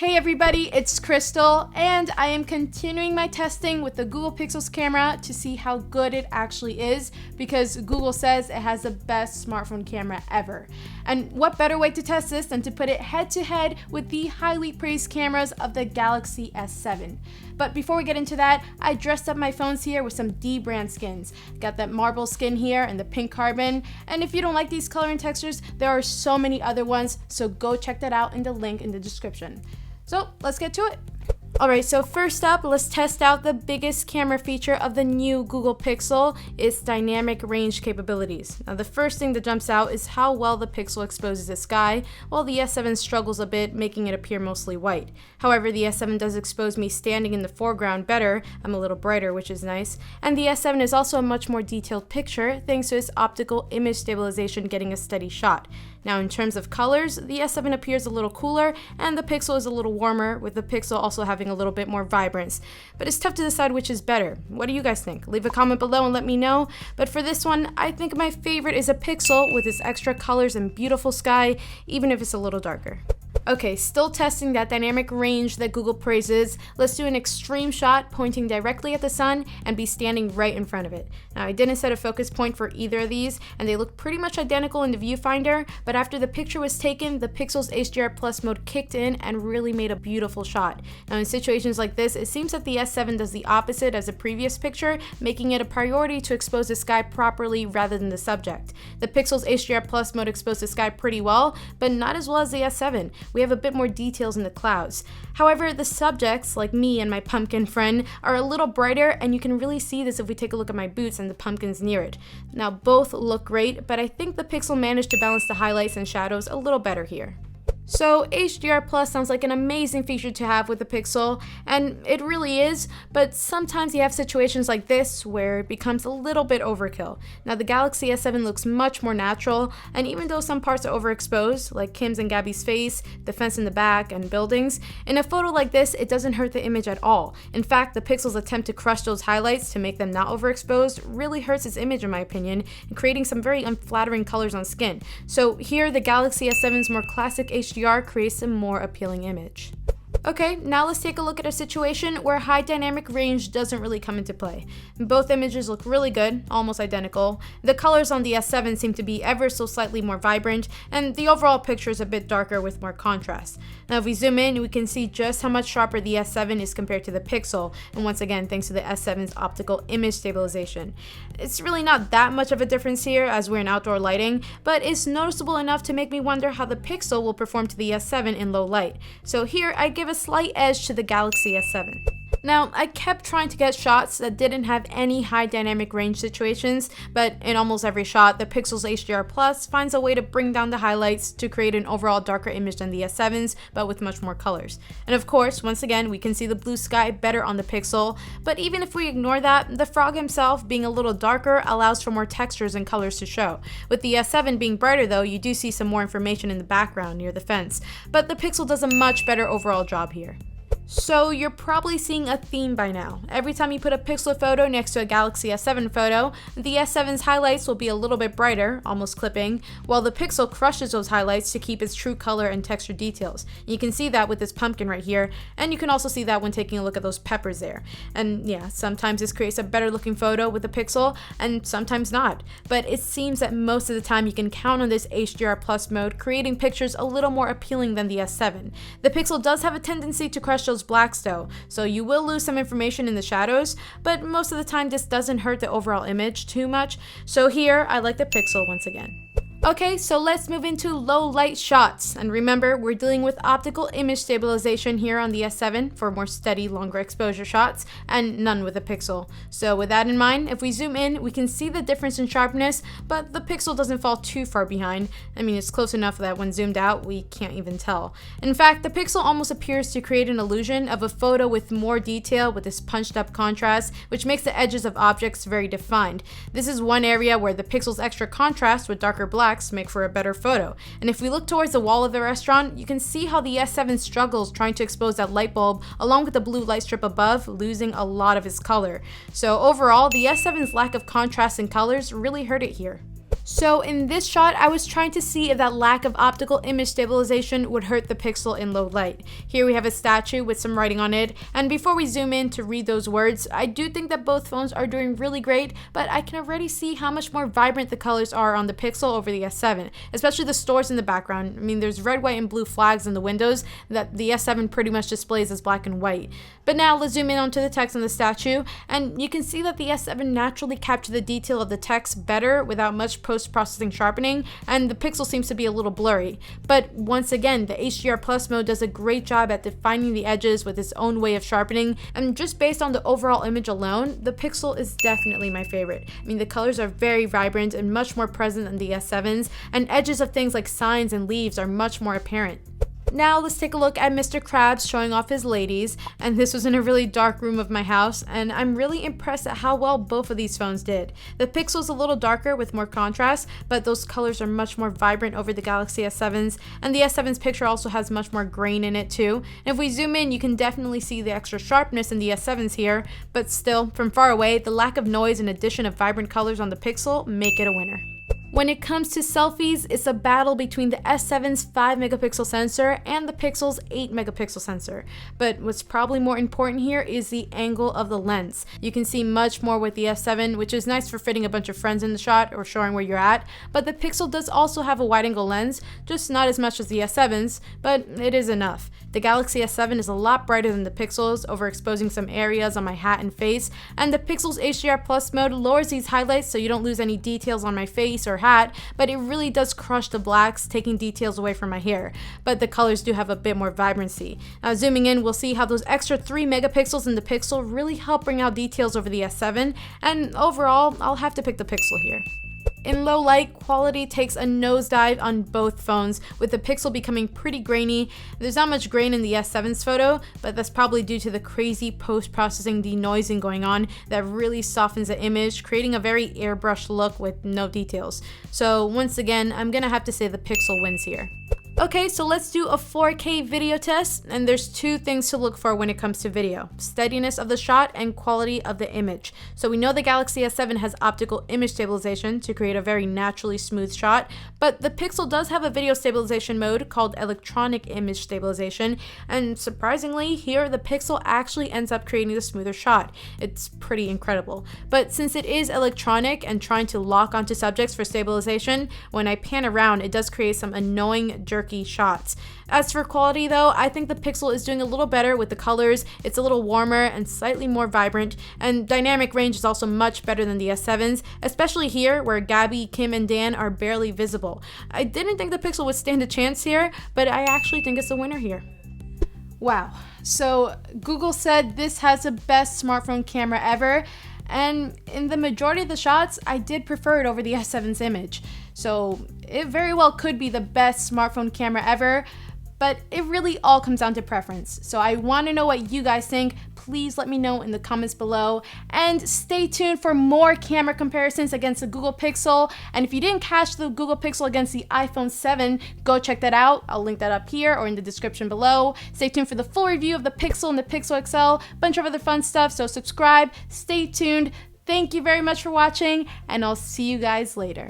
Hey everybody, it's Crystal, and I am continuing my testing with the Google Pixel's camera to see how good it actually is, because Google says it has the best smartphone camera ever. And what better way to test this than to put it head to head with the highly praised cameras of the Galaxy S7. But before we get into that, I dressed up my phones here with some D brand skins. Got that marble skin here and the pink carbon, and if you don't like these color and textures, there are so many other ones, so go check that out in the link in the description. So let's get to it. Alright, so first up, let's test out the biggest camera feature of the new Google Pixel, its dynamic range capabilities. Now the first thing that jumps out is how well the Pixel exposes the sky, while the S7 struggles a bit, making it appear mostly white. However, the S7 does expose me standing in the foreground better. I'm a little brighter, which is nice. And the S7 is also a much more detailed picture, thanks to its optical image stabilization getting a steady shot. Now in terms of colors, the S7 appears a little cooler, and the Pixel is a little warmer, with the Pixel also having a little bit more vibrance. But it's tough to decide which is better. What do you guys think? Leave a comment below and let me know. But for this one, I think my favorite is a Pixel with its extra colors and beautiful sky, even if it's a little darker. Okay, still testing that dynamic range that Google praises. Let's do an extreme shot pointing directly at the sun and be standing right in front of it. Now, I didn't set a focus point for either of these, and they look pretty much identical in the viewfinder, but after the picture was taken, the Pixel's HDR Plus mode kicked in and really made a beautiful shot. Now, in situations like this, it seems that the S7 does the opposite as the previous picture, making it a priority to expose the sky properly rather than the subject. The Pixel's HDR Plus mode exposed the sky pretty well, but not as well as the S7. We have a bit more details in the clouds. However, the subjects, like me and my pumpkin friend, are a little brighter, and you can really see this if we take a look at my boots and the pumpkins near it. Now, both look great, but I think the Pixel managed to balance the highlights and shadows a little better here. So HDR Plus sounds like an amazing feature to have with the Pixel, and it really is, but sometimes you have situations like this where it becomes a little bit overkill. Now the Galaxy S7 looks much more natural, and even though some parts are overexposed, like Kim's and Gabby's face, the fence in the back, and buildings, in a photo like this, it doesn't hurt the image at all. In fact, the Pixel's attempt to crush those highlights to make them not overexposed really hurts its image in my opinion, and creating some very unflattering colors on skin. So here, the Galaxy S7's more classic HDR creates a more appealing image. Okay, now let's take a look at a situation where high dynamic range doesn't really come into play. Both images look really good, almost identical. The colors on the S7 seem to be ever so slightly more vibrant, and the overall picture is a bit darker with more contrast. Now if we zoom in, we can see just how much sharper the S7 is compared to the Pixel, and once again thanks to the S7's optical image stabilization. It's really not that much of a difference here as we're in outdoor lighting, but it's noticeable enough to make me wonder how the Pixel will perform to the S7 in low light. So here I give a slight edge to the Galaxy S7. Now, I kept trying to get shots that didn't have any high dynamic range situations, but in almost every shot, the Pixel's HDR Plus finds a way to bring down the highlights to create an overall darker image than the S7's, but with much more colors. And of course, once again, we can see the blue sky better on the Pixel, but even if we ignore that, the frog himself being a little darker allows for more textures and colors to show. With the S7 being brighter though, you do see some more information in the background near the fence, but the Pixel does a much better overall job here. So you're probably seeing a theme by now. Every time you put a Pixel photo next to a Galaxy S7 photo, the S7's highlights will be a little bit brighter, almost clipping, while the Pixel crushes those highlights to keep its true color and texture details. You can see that with this pumpkin right here, and you can also see that when taking a look at those peppers there. And yeah, sometimes this creates a better looking photo with the Pixel, and sometimes not. But it seems that most of the time you can count on this HDR Plus mode creating pictures a little more appealing than the S7. The Pixel does have a tendency to crush those blacks though, so you will lose some information in the shadows, but most of the time this doesn't hurt the overall image too much, so here I like the Pixel once again. Okay, so let's move into low light shots, and remember we're dealing with optical image stabilization here on the S7 for more steady, longer exposure shots, and none with the Pixel. So with that in mind, if we zoom in, we can see the difference in sharpness, but the Pixel doesn't fall too far behind. I mean, it's close enough that when zoomed out, we can't even tell. In fact, the Pixel almost appears to create an illusion of a photo with more detail with this punched up contrast, which makes the edges of objects very defined. This is one area where the Pixel's extra contrast with darker black make for a better photo. And if we look towards the wall of the restaurant, you can see how the S7 struggles trying to expose that light bulb along with the blue light strip above, losing a lot of its color. So overall, the S7's lack of contrast in colors really hurt it here. So in this shot, I was trying to see if that lack of optical image stabilization would hurt the pixel in low light. Here we have a statue with some writing on it, and before we zoom in to read those words, I do think that both phones are doing really great, but I can already see how much more vibrant the colors are on the Pixel over the S7, especially the stores in the background. I mean, there's red, white, and blue flags in the windows that the S7 pretty much displays as black and white. But now let's zoom in onto the text on the statue, and you can see that the S7 naturally captured the detail of the text better without much post-processing sharpening, and the Pixel seems to be a little blurry. But once again, the HDR Plus mode does a great job at defining the edges with its own way of sharpening, and just based on the overall image alone, the Pixel is definitely my favorite. I mean, the colors are very vibrant and much more present than the S7's, and edges of things like signs and leaves are much more apparent. Now let's take a look at Mr. Krabs showing off his ladies, and this was in a really dark room of my house, and I'm really impressed at how well both of these phones did. The Pixel's a little darker with more contrast, but those colors are much more vibrant over the Galaxy S7's, and the S7's picture also has much more grain in it too. And if we zoom in, you can definitely see the extra sharpness in the S7's here, but still, from far away, the lack of noise and addition of vibrant colors on the Pixel make it a winner. When it comes to selfies, it's a battle between the S7's 5 megapixel sensor and the Pixel's 8 megapixel sensor. But what's probably more important here is the angle of the lens. You can see much more with the S7, which is nice for fitting a bunch of friends in the shot or showing where you're at, but the Pixel does also have a wide angle lens, just not as much as the S7's, but it is enough. The Galaxy S7 is a lot brighter than the Pixel's, overexposing some areas on my hat and face, and the Pixel's HDR Plus mode lowers these highlights so you don't lose any details on my face or hat, but it really does crush the blacks, taking details away from my hair. But the colors do have a bit more vibrancy. Now zooming in, we'll see how those extra 3 megapixels in the Pixel really help bring out details over the S7, and overall, I'll have to pick the Pixel here. In low light, quality takes a nosedive on both phones, with the Pixel becoming pretty grainy. There's not much grain in the S7's photo, but that's probably due to the crazy post-processing denoising going on that really softens the image, creating a very airbrushed look with no details. So once again, I'm gonna have to say the Pixel wins here. Okay, so let's do a 4K video test, and there's two things to look for when it comes to video: steadiness of the shot and quality of the image. So we know the Galaxy S7 has optical image stabilization to create a very naturally smooth shot, but the Pixel does have a video stabilization mode called electronic image stabilization, and surprisingly, here the Pixel actually ends up creating a smoother shot. It's pretty incredible. But since it is electronic and trying to lock onto subjects for stabilization, when I pan around, it does create some annoying jerky shots. As for quality though, I think the Pixel is doing a little better with the colors. It's a little warmer and slightly more vibrant, and dynamic range is also much better than the S7's, especially here where Gabby, Kim, and Dan are barely visible. I didn't think the Pixel would stand a chance here, but I actually think it's a winner here. Wow, so Google said this has the best smartphone camera ever, and in the majority of the shots, I did prefer it over the S7's image. So it very well could be the best smartphone camera ever, but it really all comes down to preference. So I want to know what you guys think. Please let me know in the comments below, and stay tuned for more camera comparisons against the Google Pixel. And if you didn't catch the Google Pixel against the iPhone 7, go check that out. I'll link that up here or in the description below. Stay tuned for the full review of the Pixel and the Pixel XL, bunch of other fun stuff, so subscribe, stay tuned. Thank you very much for watching, and I'll see you guys later.